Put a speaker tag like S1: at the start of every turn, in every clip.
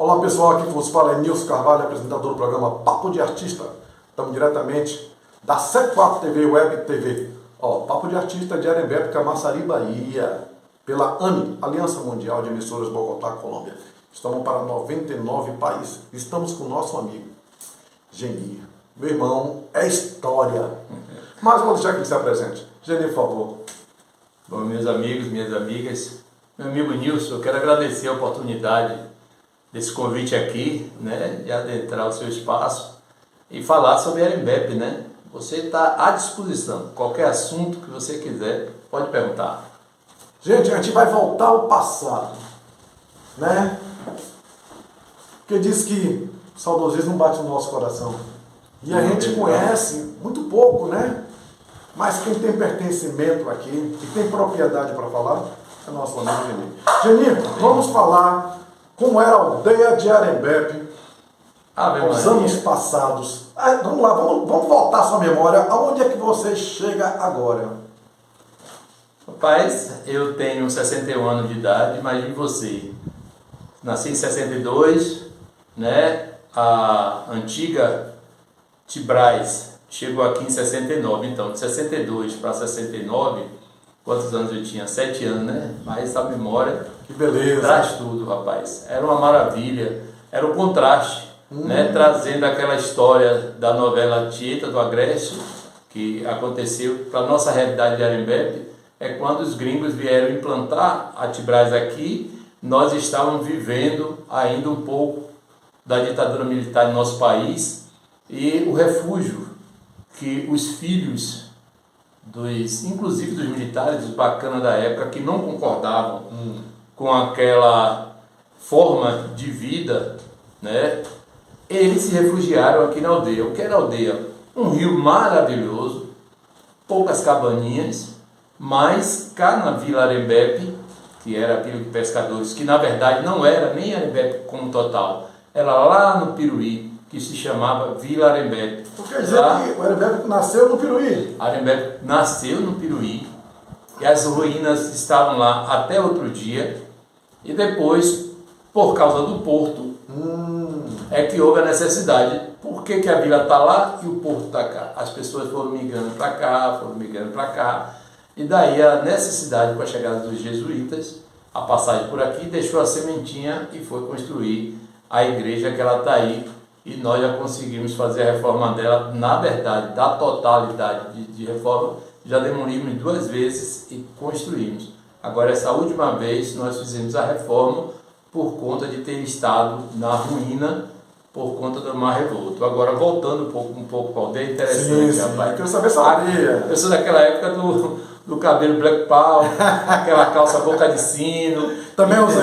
S1: Olá pessoal, aqui que vos fala é Nilson Carvalho, apresentador do programa Papo de Artista. Estamos diretamente da 74 TV, Web TV. Papo de Artista de Arembepe, Camaçari, Bahia, pela AMI, Aliança Mundial de Emissoras Bogotá, Colômbia. Estamos para 99 países. Estamos com o nosso amigo Geni. Meu irmão, é história. Mas vou deixar que ele se apresente. Geni, por favor.
S2: Bom, meus amigos, minhas amigas, meu amigo Nilson, eu quero agradecer a oportunidade desse convite aqui, né, de adentrar o seu espaço e falar sobre Arembepe, né? Você está à disposição, qualquer assunto que você quiser, pode perguntar.
S1: Gente, a gente vai voltar ao passado, né? Porque diz que o saudosismo bate no nosso coração. E a gente conhece muito pouco, né? Mas quem tem pertencimento aqui e tem propriedade para falar é nosso amigo Geni. Geni, vamos falar como era a aldeia de Arembepe nos anos passados. Vamos lá, vamos voltar à sua memória. Aonde é que você chega agora?
S2: Rapaz, eu tenho 61 anos de idade, imagine você. Nasci em 62, né? A antiga Tibraz chegou aqui em 69, então de 62 para 69, quantos anos eu tinha? 7 anos, né? Mas essa memória
S1: que beleza,
S2: traz tudo, rapaz. Era uma maravilha, era um contraste, né? Trazendo aquela história da novela Tieta do Agreste, que aconteceu para a nossa realidade de Arembepe, é quando os gringos vieram implantar a Tibraz aqui, nós estávamos vivendo ainda um pouco da ditadura militar no nosso país e o refúgio que os filhos inclusive dos militares, dos bacanas da época, que não concordavam com aquela forma de vida, né? Eles se refugiaram aqui na aldeia. O que era a aldeia? Um rio maravilhoso, poucas cabaninhas, mas cá na Vila Arembepe, que era a Vila de Pescadores, que na verdade não era nem Arembepe como total, era lá no Piruí, que se chamava Vila Arembepe.
S1: Quer dizer que o Arembepe nasceu no Piruí?
S2: Arembepe nasceu no Piruí, e as ruínas estavam lá até outro dia, e depois, por causa do porto, é que houve a necessidade. Por que a vila está lá e o porto está cá? As pessoas foram migrando para cá, e daí a necessidade com a chegada dos jesuítas, a passagem por aqui, deixou a sementinha e foi construir a igreja que ela está aí, e nós já conseguimos fazer a reforma dela. Na verdade, da totalidade de reforma, já demolimos 2 vezes e construímos. Agora, essa última vez, nós fizemos a reforma por conta de ter estado na ruína por conta do Mar Revolto. Agora, voltando um pouco para a aldeia, interessante, rapaz.
S1: Eu quero saber essa aldeia.
S2: Eu sou daquela época do cabelo Black Power, aquela calça boca de sino.
S1: Também usei.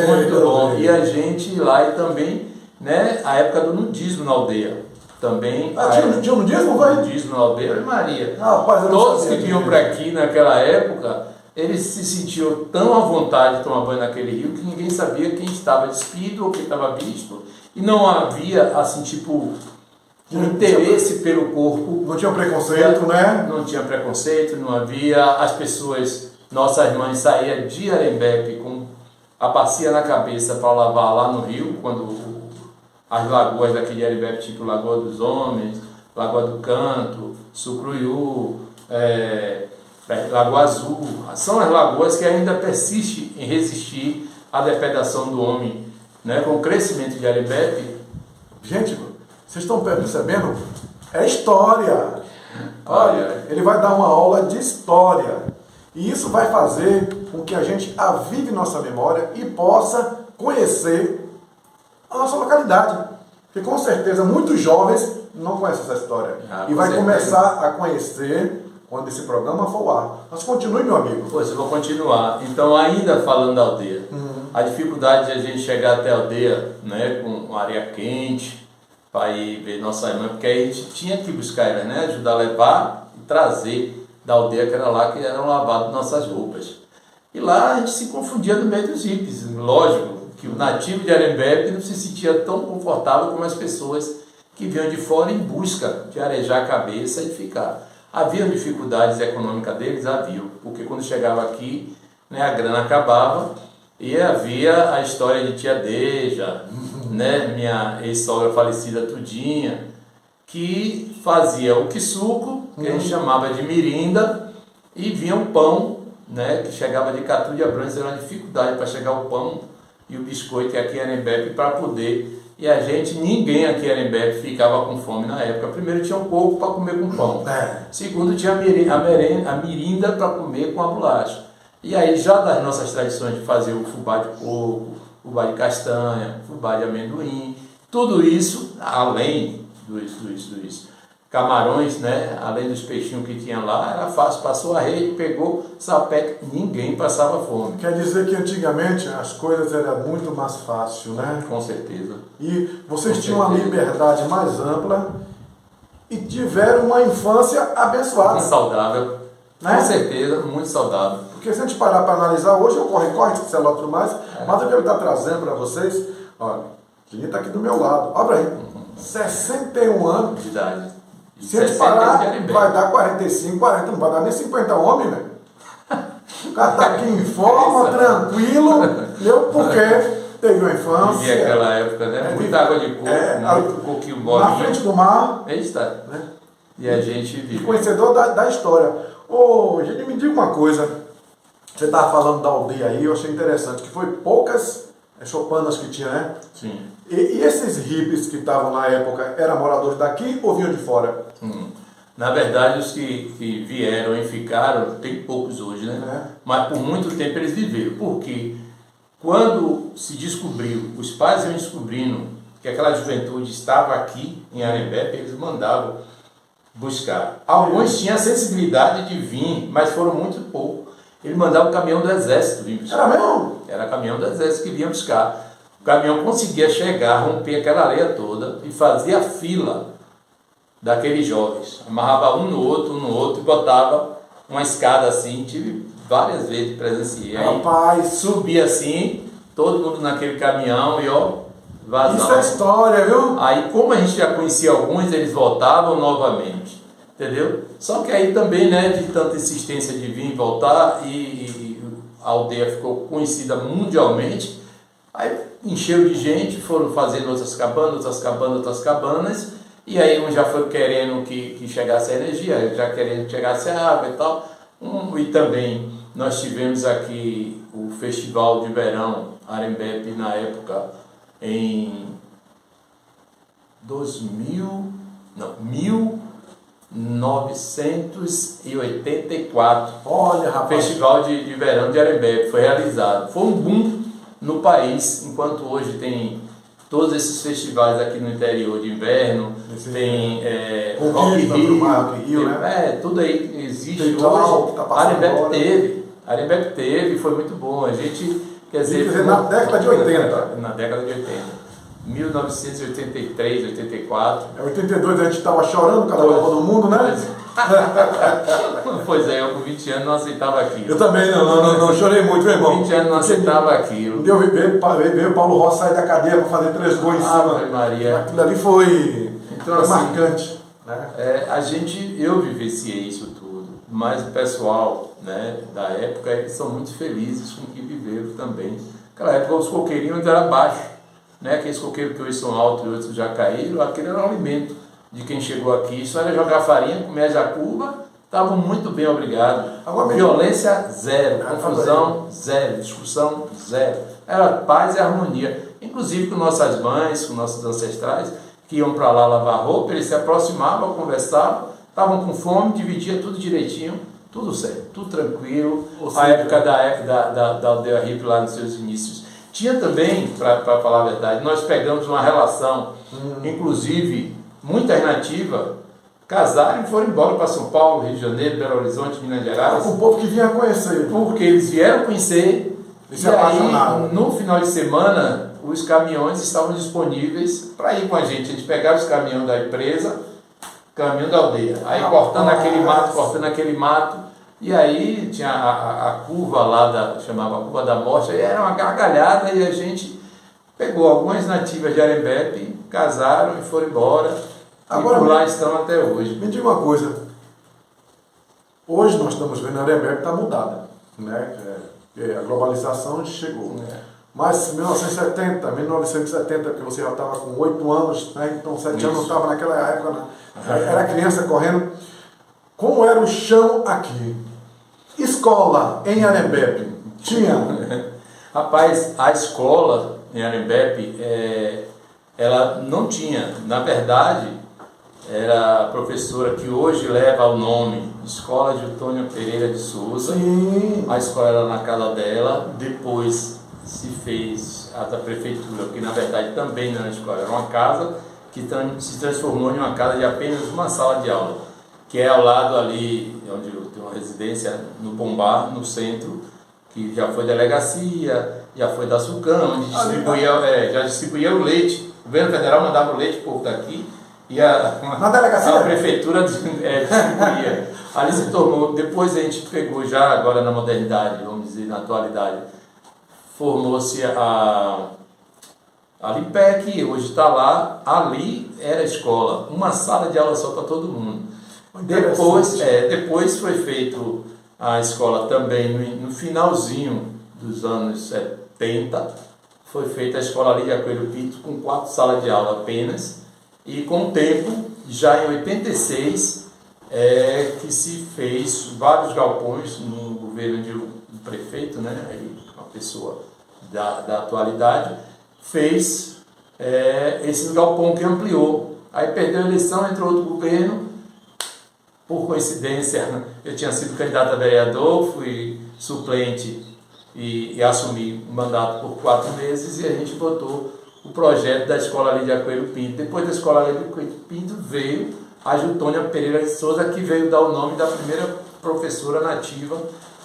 S2: Muito bom. E a gente lá, e também, né, a época do nudismo na aldeia. Também.
S1: Tinha nudismo, vai?
S2: Nudismo na aldeia, Maria.
S1: Rapaz,
S2: todos que vinham para aqui naquela época, eles se sentiam tão à vontade de tomar banho naquele rio que ninguém sabia quem estava despido ou quem estava visto. E não havia, assim, tipo, um interesse pelo corpo.
S1: Não tinha preconceito, né?
S2: Não tinha preconceito, não havia. As pessoas, nossas mães saíam de Arembepe com a bacia na cabeça para lavar lá no rio, quando as lagoas daqui de Arembepe, tipo Lagoa dos Homens, Lagoa do Canto, Sucruiú, Lagoa Azul, são as lagoas que ainda persistem em resistir à depredação do homem, né? Com o crescimento de Arembepe.
S1: Gente, vocês estão percebendo? É história. Olha, ele vai dar uma aula de história. E isso vai fazer com que a gente avive nossa memória e possa conhecer a nossa localidade. Porque com certeza muitos jovens não conhecem essa história. E vai começar a conhecer quando esse programa for ao ar. Mas continue, meu amigo.
S2: Pois eu vou continuar. Então, ainda falando da aldeia, a dificuldade de a gente chegar até a aldeia, né, com areia quente, para ir ver nossa irmã, porque aí a gente tinha que buscar ela, né, ajudar a levar e trazer da aldeia, que era lá que eram lavadas nossas roupas. E lá a gente se confundia no meio dos hippies. Lógico que o nativo de Arembepe não se sentia tão confortável como as pessoas que vinham de fora em busca de arejar a cabeça e ficar. Havia dificuldades econômicas deles? Havia, porque quando chegava aqui, né, a grana acabava E havia a história de tia Deja, né, minha ex-sogra falecida Tudinha, que fazia o quisuco, que a gente chamava de mirinda, e vinha o pão, né, que chegava de Catu de Abrantes, era uma dificuldade para chegar o pão e o biscoito aqui em Arembepe para poder. E a gente, ninguém aqui em Arembepe ficava com fome na época. Primeiro tinha um coco para comer com pão. Segundo tinha a mirinda para comer com a bolacha. E aí já das nossas tradições de fazer o fubá de coco, fubá de castanha, fubá de amendoim, tudo isso, além dos camarões, né? Além dos peixinhos que tinha lá, era fácil, passou a rede, pegou, sapé, ninguém passava fome.
S1: Quer dizer que antigamente as coisas eram muito mais fáceis, né?
S2: Com certeza.
S1: E vocês tinham uma liberdade mais ampla e tiveram uma infância abençoada.
S2: Muito saudável, né? Com certeza, muito saudável.
S1: Porque se a gente parar para analisar, hoje eu corre, celular e tudo mais, mas eu quero estar trazendo para vocês, olha, o Juninho está aqui do meu lado, olha aí, 61 anos.
S2: De idade.
S1: Se a gente parar, vai dar 45, 40, não vai dar nem 50 homens, velho. O cara tá aqui em forma, tranquilo, porque teve uma infância.
S2: Vivia aquela época, né? Muita água de coco, muito coquinho bolinho.
S1: Na frente do mar.
S2: Eita, né? E a gente vive.
S1: E conhecedor da história. Ô, gente, me diga uma coisa. Você estava falando da aldeia aí, eu achei interessante, que foi poucas choupanas que tinha, né?
S2: Sim.
S1: E esses hippies que estavam na época, eram moradores daqui ou vinham de fora?
S2: Na verdade, os que vieram e ficaram, tem poucos hoje, né? Mas por muito tempo eles viveram. Porque quando se descobriu, os pais iam descobrindo que aquela juventude estava aqui em Arembepe, eles mandavam buscar. Alguns tinham a sensibilidade de vir, mas foram muito poucos. Ele mandava o caminhão do exército vir buscar.
S1: Era mesmo?
S2: Era caminhão do exército que vinha buscar. O caminhão conseguia chegar, romper aquela areia toda e fazia a fila daqueles jovens. Amarrava um no outro e botava uma escada assim. Tive várias vezes presenciei.
S1: Rapaz,
S2: subia assim, todo mundo naquele caminhão e ó, vazava.
S1: Isso é história, viu?
S2: Aí, como a gente já conhecia alguns, eles voltavam novamente. Entendeu? Só que aí também, né, de tanta insistência de vir e voltar, e a aldeia ficou conhecida mundialmente, aí encheu de gente, foram fazendo outras cabanas, e aí um já foi querendo que chegasse a energia, já querendo que chegasse a água e tal. E também nós tivemos aqui o Festival de Verão Arembepe na época, em 1984.
S1: Olha, rapaz.
S2: Festival de Verão de Arembepe foi realizado. Foi um boom no país, enquanto hoje tem todos esses festivais aqui no interior de inverno, tem Rock in Rio,
S1: né?
S2: Tudo aí existe hoje.
S1: Tá
S2: Arembepe teve, foi muito bom. A gente, quer dizer,
S1: na década de 80.
S2: Na década de 80. 1983, 84.
S1: 82 a gente estava chorando cada Copa do Mundo, né?
S2: Pois é, eu com 20 anos não aceitava aquilo.
S1: Eu também não chorei muito, meu irmão.
S2: 20 anos não aceitava aquilo.
S1: Eu veio o Paulo Rossi sair da cadeia para fazer 3 gols em cima.
S2: Maria.
S1: Aquilo ali foi
S2: assim,
S1: marcante. Né?
S2: Eu vivenciei isso tudo, mas o pessoal, né, da época, eles são muito felizes com o que viveram também. Naquela época os coqueirinhos eram baixos. Né? Aqueles coqueiros que hoje são altos e outros já caíram, aquele era o alimento de quem chegou aqui. Isso era jogar farinha, comer jacuba, estavam muito bem, obrigado. Violência zero, confusão zero, discussão zero. Era paz e harmonia. Inclusive com nossas mães, com nossos ancestrais, que iam para lá lavar roupa, eles se aproximavam, conversavam, estavam com fome, dividiam tudo direitinho, tudo certo, tudo tranquilo. A época da aldeia hippie lá nos seus inícios. Tinha também, para falar a verdade, nós pegamos uma relação, inclusive, muitas nativas casaram e foram embora para São Paulo, Rio de Janeiro, Belo Horizonte, Minas Gerais.
S1: O povo que vinha conhecer.
S2: Porque eles vieram conhecer e aí, no final de semana, os caminhões estavam disponíveis para ir com a gente. A gente pegava os caminhões da empresa, caminhão da aldeia, aí cortando aquele mato, e aí tinha a curva lá, chamava a curva da morte, aí era uma gargalhada e a gente pegou algumas nativas de Arembepe, casaram e foram embora. Agora, e por lá estão até hoje.
S1: Me diga uma coisa, hoje nós estamos vendo a Arembepe está mudada, né? A globalização chegou. Mas 1970, porque você já estava com 8 anos, né? Então 7 anos estava naquela época, né? Era criança correndo. Como era o chão aqui? Escola em Arembepe? Tinha?
S2: Rapaz, a escola em Arembepe, ela não tinha. Na verdade, era a professora que hoje leva o nome Escola de Antônio Pereira de Souza.
S1: Sim.
S2: A escola era na casa dela, depois se fez a da prefeitura, que na verdade também não era escola, era uma casa que se transformou em uma casa de apenas uma sala de aula, que é ao lado ali, onde tem uma residência no Pombá, no centro, que já foi delegacia, já foi da Sucam, onde já distribuía o leite. O governo federal mandava o leite para o povo daqui e
S1: na delegacia?
S2: A prefeitura distribuía. Ali se tornou, depois a gente pegou já, agora na modernidade, vamos dizer, na atualidade, formou-se a Lipec, hoje está lá. Ali era a escola, uma sala de aula só para todo mundo. Depois foi feito a escola também no finalzinho dos anos 70, foi feita a escola Lídia Coelho Pinto com 4 salas de aula apenas, e com o tempo, já em 86, que se fez vários galpões no governo do prefeito, né, aí, uma pessoa da atualidade, fez esse galpão que ampliou. Aí perdeu a eleição, entrou outro governo. Por coincidência, eu tinha sido candidato a vereador, fui suplente e assumi o mandato por 4 meses, e a gente botou o projeto da Escola Lídia Coelho Pinto. Depois da Escola Lídia Coelho Pinto veio a Jutônia Pereira de Souza, que veio dar o nome da primeira professora nativa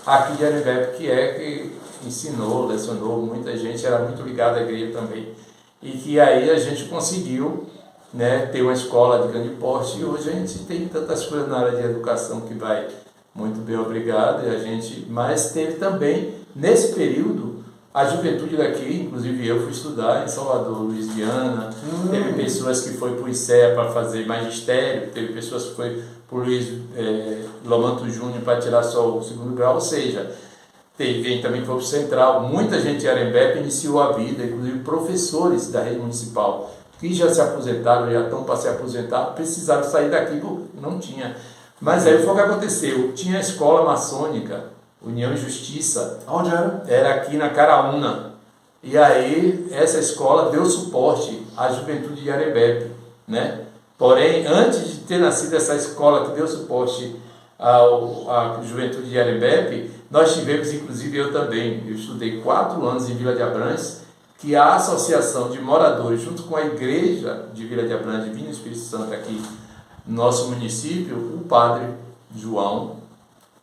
S2: aqui de Arembepe, que ensinou, lecionou muita gente, era muito ligada à igreja também. E que aí a gente conseguiu, né, ter uma escola de grande porte, e hoje a gente tem tantas coisas na área de educação que vai muito bem, obrigado, mas teve também, nesse período, a juventude daqui, inclusive eu fui estudar em Salvador, Luiz Viana, teve pessoas que foi para o ICEA para fazer magistério, teve pessoas que foi para o Luiz Lomanto Júnior para tirar só o 2º grau, ou seja, teve também que foi para o Central. Muita gente de Arembepe iniciou a vida, inclusive professores da rede municipal, que já se aposentaram, já estão para se aposentar, precisaram sair daqui, porque não tinha. Mas aí foi o que aconteceu, tinha a escola maçônica, União e Justiça.
S1: Onde era?
S2: Era aqui na Caraúna. E aí essa escola deu suporte à juventude de Arembepe, né? Porém, antes de ter nascido essa escola que deu suporte à juventude de Arembepe, nós tivemos, inclusive eu também, eu estudei 4 anos em Vila de Abrantes, que a associação de moradores, junto com a igreja de Vila de Abrantes, Divino Espírito Santo aqui no nosso município, o padre João,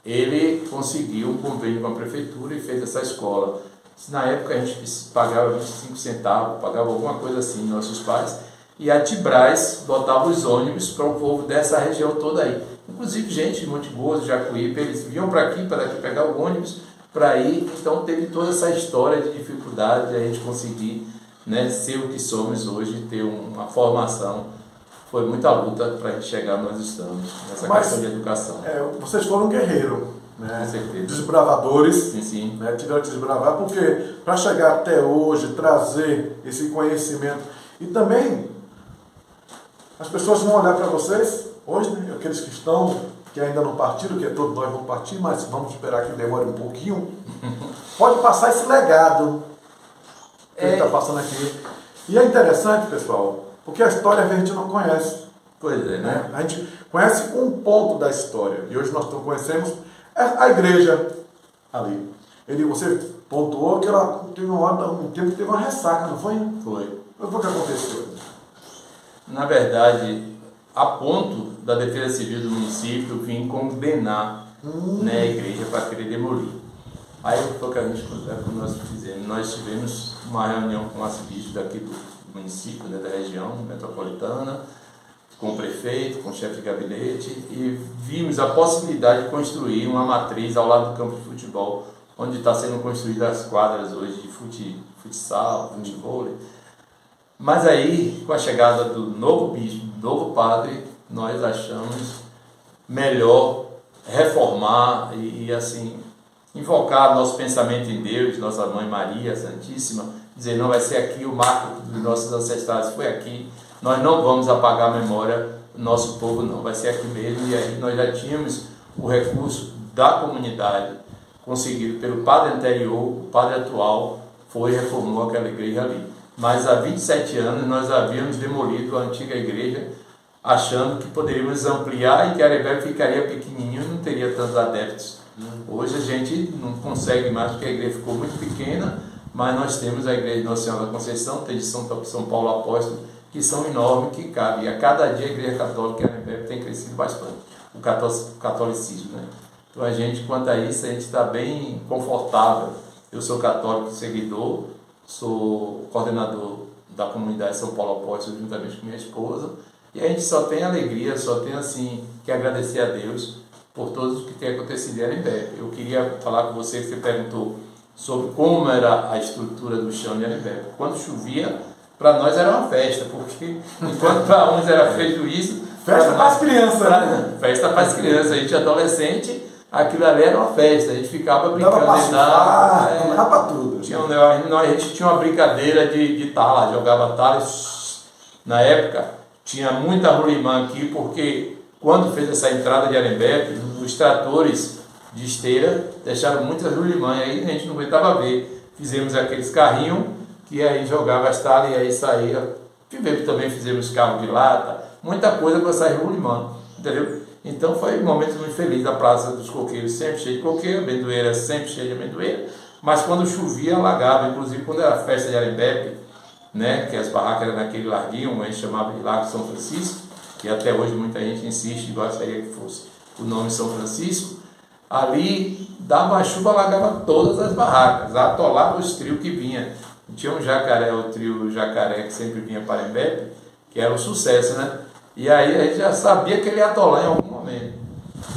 S2: ele conseguiu um convênio com a prefeitura e fez essa escola. Na época a gente pagava 25 centavos, pagava alguma coisa assim, nossos pais, e a Tibraz botava os ônibus para o povo dessa região toda aí. Inclusive gente de Monte Gozo, Jacuípe, eles vinham para aqui, para daqui pegar o ônibus para ir. Então teve toda essa história de dificuldade de a gente conseguir, né, ser o que somos hoje, ter uma formação. Foi muita luta para a gente chegar onde nós estamos, nessa questão de educação.
S1: Vocês foram guerreiros, né?
S2: Com certeza.
S1: Desbravadores,
S2: sim.
S1: Né? Tiveram que desbravar, porque para chegar até hoje, trazer esse conhecimento, e também as pessoas vão olhar para vocês, hoje, né, aqueles que estão, que ainda não partiram, que todos nós vamos partir, mas vamos esperar que demore um pouquinho, pode passar esse legado que ele está passando aqui. E é interessante, pessoal, porque a história a gente não conhece.
S2: Pois é, né?
S1: A gente conhece um ponto da história. E hoje nós conhecemos a igreja ali. Você pontuou que ela teve um tempo que teve uma ressaca, não foi?
S2: Foi.
S1: O que aconteceu?
S2: Na verdade, a ponto da Defesa Civil do município vir condenar, né, a igreja para querer demolir. Aí foi o que nós fizemos. Nós tivemos uma reunião com o arcebispo daqui do município, né, da região metropolitana, com o prefeito, com o chefe de gabinete, e vimos a possibilidade de construir uma matriz ao lado do campo de futebol, onde está sendo construídas as quadras hoje de futsal, futevôlei. Mas aí, com a chegada do novo bispo, do novo padre, nós achamos melhor reformar e assim, invocar nosso pensamento em Deus, nossa Mãe Maria Santíssima, dizer, não, vai ser aqui o marco dos nossos ancestrais, foi aqui, nós não vamos apagar a memória do nosso povo, não, vai ser aqui mesmo. E aí nós já tínhamos o recurso da comunidade, conseguido pelo padre anterior, o padre atual foi e reformou aquela igreja ali. Mas há 27 anos nós havíamos demolido a antiga igreja, achando que poderíamos ampliar e que Arembepe ficaria pequenininho e não teria tantos adeptos. Hoje a gente não consegue mais porque a igreja ficou muito pequena, mas nós temos a igreja de Nossa Senhora da Conceição, tem de São Paulo Apóstolo, que são enormes, que cabem. E a cada dia a igreja católica em Arembepe tem crescido bastante, o catolicismo, né? Então a gente, quanto a isso, a gente está bem confortável. Eu sou católico seguidor, sou coordenador da comunidade São Paulo Apóstolo juntamente com minha esposa, e a gente só tem alegria, só tem assim que agradecer a Deus por tudo o que tem acontecido em Arembepe. Eu queria falar com você, que você perguntou sobre como era a estrutura do chão de Arembepe. Quando chovia, para nós era uma festa, porque enquanto para uns era feito isso...
S1: Festa para as crianças, né?
S2: Festa para as crianças. A gente adolescente, aquilo ali era uma festa, a gente ficava brincando.
S1: Dava para surfar, dava para tudo.
S2: A gente tinha uma brincadeira de tala, jogava tala. Na época, tinha muita rolimã aqui, porque quando fez essa entrada de Arembepe, os tratores de esteira deixaram muitas rolimã, e aí a gente não aguentava ver. Fizemos aqueles carrinhos, que aí jogava as talas e aí saía. Também fizemos carro de lata, muita coisa para sair rolimã, entendeu? Então foi um momento muito feliz. A Praça dos Coqueiros sempre cheia de coqueiro, amendoeira sempre cheia de amendoeira, mas quando chovia alagava, inclusive quando era a festa de Arembepe, né, que as barracas eram naquele larguinho, a gente chamava de Largo São Francisco, e até hoje muita gente insiste e gostaria que fosse o nome São Francisco. Ali dava a chuva, alagava todas as barracas, atolava os trios que vinha. Tinha um jacaré, o trio Jacaré, que sempre vinha para Arembepe, que era um sucesso, né? E aí a gente já sabia que ele ia atolar em algum momento.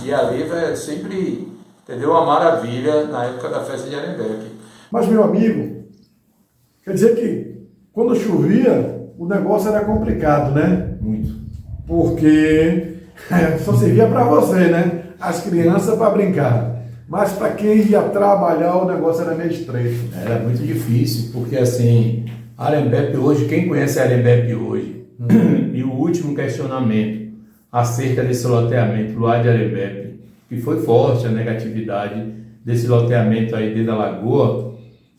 S2: E ali sempre, entendeu? Uma maravilha na época da festa de Arembepe.
S3: Mas, meu amigo, quer dizer que quando chovia, o negócio era complicado, né?
S4: Muito.
S3: Porque só servia para você, né? As crianças para brincar. Mas para quem ia trabalhar, o negócio era meio estreito.
S4: Era muito difícil, porque assim, Arembepe hoje, quem conhece Arembepe hoje, e o último questionamento acerca desse loteamento lá de Arembepe, que foi forte a negatividade desse loteamento aí dentro da lagoa,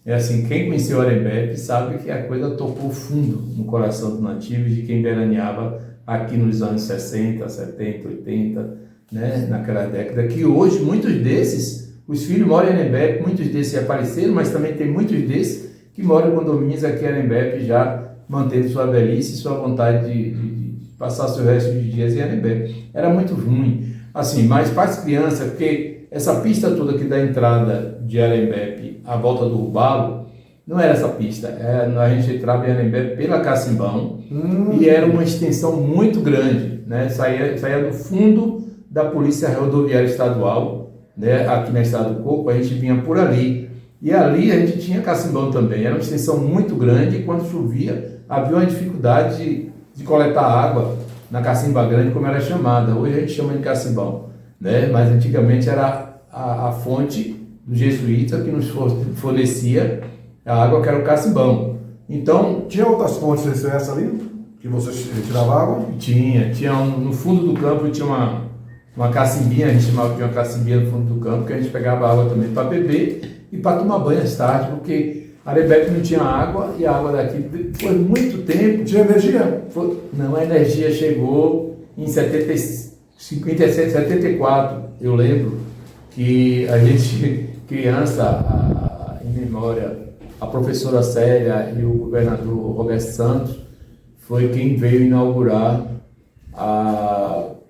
S4: é assim, quem conheceu Arembepe sabe que a coisa tocou fundo no coração dos nativos de quem veraneava aqui nos anos 60, 70, 80, né, naquela década, que hoje muitos desses, os filhos moram em Arembepe, muitos desses apareceram, mas também tem muitos desses que moram em condomínios aqui em Arembepe, já mantendo sua velhice e sua vontade de passar seu resto de dias em Arembepe. Era muito ruim, assim, mas para as crianças, porque essa pista toda aqui da entrada de Arembepe, à volta do Rubalo, não era essa pista, a gente entrava em Arembepe pela Cacimbão, e era uma extensão muito grande, né? Saía do fundo da Polícia Rodoviária Estadual, né? Aqui na Estrada do Coco, a gente vinha por ali, e ali a gente tinha Cacimbão também, era uma extensão muito grande, e quando chovia havia uma dificuldade de coletar água na Cacimba Grande, como era chamada. Hoje a gente chama de Cacimbão, né? Mas antigamente era a fonte do jesuíta que nos fornecia a água, que era o Cacimbão. Então,
S3: tinha outras fontes desse essa ali, que você tirava água?
S4: Tinha no fundo do campo tinha uma cacimbinha, a gente chamava de uma cacimbinha no fundo do campo, que a gente pegava água também para beber e para tomar banho às tardes, porque Arembepe não tinha água, e a água daqui foi muito tempo.
S3: Tinha energia?
S4: Não, a energia chegou em 57, 74, eu lembro que a gente, criança, em memória, a professora Célia e o governador Roberto Santos foi quem veio inaugurar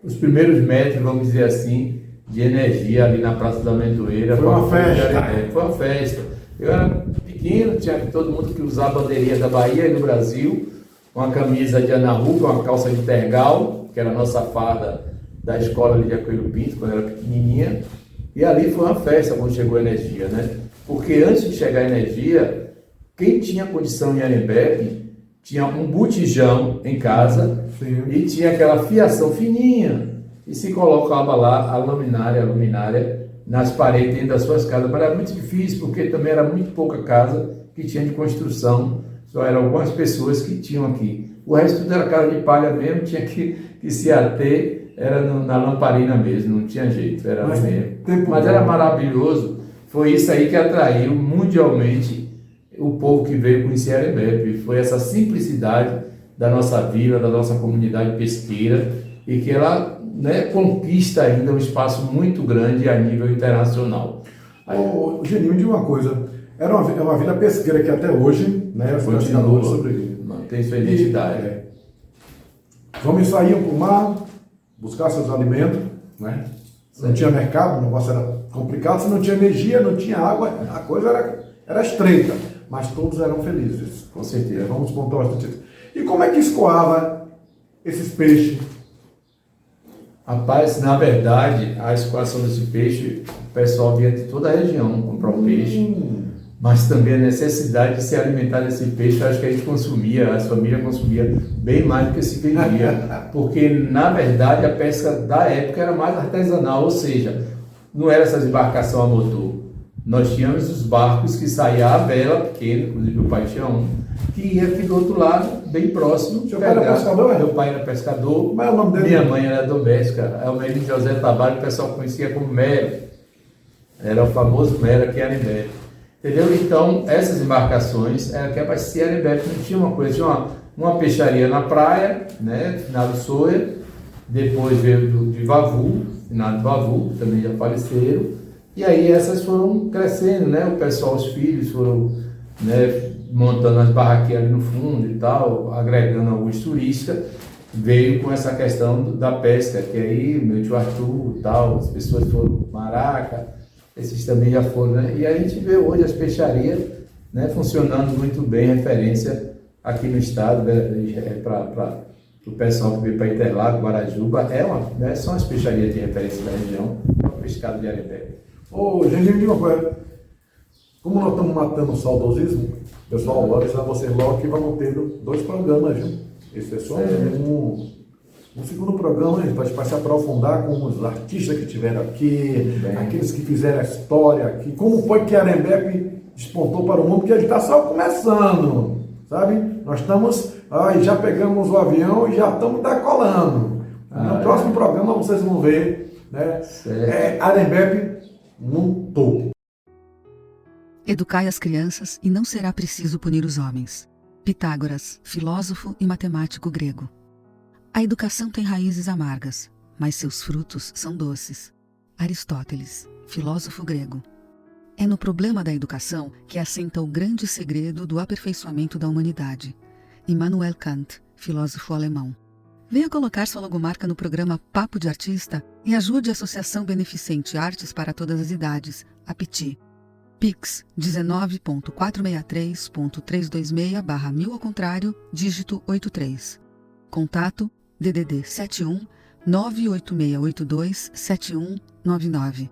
S4: os primeiros metros, vamos dizer assim, de energia ali na Praça da Amendoeira.
S3: Foi uma festa.
S4: Foi uma festa. Eu era pequeno, tinha todo mundo que usava a bandeirinha da Bahia e do Brasil, uma camisa de Anahuca, uma calça de tergal, que era a nossa farda da escola ali de Acoelho Pinto, quando era pequenininha. E ali foi uma festa quando chegou a energia, né? Porque antes de chegar a energia, quem tinha condição em Arembepe tinha um botijão em casa.
S3: Sim.
S4: E tinha aquela fiação fininha, e se colocava lá a luminária nas paredes dentro das suas casas, mas era muito difícil porque também era muito pouca casa que tinha de construção, só eram algumas pessoas que tinham aqui. O resto tudo era casa de palha mesmo, tinha que se ater, era na lamparina mesmo, não tinha jeito, era mesmo. Mas era maravilhoso, foi isso aí que atraiu mundialmente o povo que veio conhecer Arembepe, foi essa simplicidade da nossa vila, da nossa comunidade pesqueira, e que ela, né, conquista ainda um espaço muito grande a nível internacional.
S3: Ô, Geninho, me diga uma coisa, é uma vila pesqueira que até hoje, né, os pescadores sobrevivem.
S4: Mantém sua identidade.
S3: Vamos sair para o mar, buscar seus alimentos, né? Não tinha mercado, o negócio era complicado, se não tinha energia, não tinha água, a coisa era estreita, mas todos eram felizes.
S4: Com certeza.
S3: Vamos contar bastante. E como é que escoava esses peixes?
S4: Rapaz, na verdade, a escoação desse peixe, o pessoal vinha de toda a região comprar o peixe, mas também a necessidade de se alimentar desse peixe, acho que a gente consumia, as famílias consumiam bem mais do que se vendia, porque na verdade a pesca da época era mais artesanal, ou seja, não era essas embarcações a motor. Nós tínhamos os barcos que saíam a vela pequena, inclusive o pai tinha um, que ia aqui do outro lado, bem próximo.
S3: Seu pai era pescador?
S4: Meu pai era pescador.
S3: Como é o nome dele?
S4: Minha mãe era doméstica. É o menino José Tavares, o pessoal conhecia como Mera. Era o famoso Mera aqui em Arembepe. Entendeu? Então, essas embarcações era que abastecia Arembepe. Não tinha uma coisa, tinha uma peixaria na praia, né, finado Soia. Depois veio de Vavu, finado Vavu, que também já faleceram. E aí essas foram crescendo, né? O pessoal, os filhos foram, né, montando as barraquinhas ali no fundo e tal, agregando alguns turistas, veio com essa questão da pesca, que aí meu tio Arthur e tal, as pessoas foram Maraca, esses também já foram, né? E a gente vê hoje as peixarias, né, funcionando muito bem, referência aqui no estado, né, para o pessoal que veio para Interlagos, Guarajuba, né, são as peixarias de referência da região, o pescado de Arembepe.
S3: Ô, gente, me diga uma coisa. Como nós estamos matando o saudosismo, pessoal, vou avisar vocês logo que vamos ter 2 programas, viu? Esse é só um segundo programa, a gente vai se aprofundar com os artistas que tiveram aqui, aqueles que fizeram a história aqui, como foi que Arembepe despontou para o mundo, porque ele está só começando, sabe? Nós estamos, já pegamos o avião e já estamos decolando. No próximo programa vocês vão ver, né? Arembepe no topo.
S5: Educai as crianças e não será preciso punir os homens. Pitágoras, filósofo e matemático grego. A educação tem raízes amargas, mas seus frutos são doces. Aristóteles, filósofo grego. É no problema da educação que assenta o grande segredo do aperfeiçoamento da humanidade. Immanuel Kant, filósofo alemão. Venha colocar sua logomarca no programa Papo de Artista e ajude a Associação Beneficente Artes para Todas as Idades, APTI. Pix 19.463.326/1000 ao contrário, dígito 83. Contato DDD 71 98682 7199.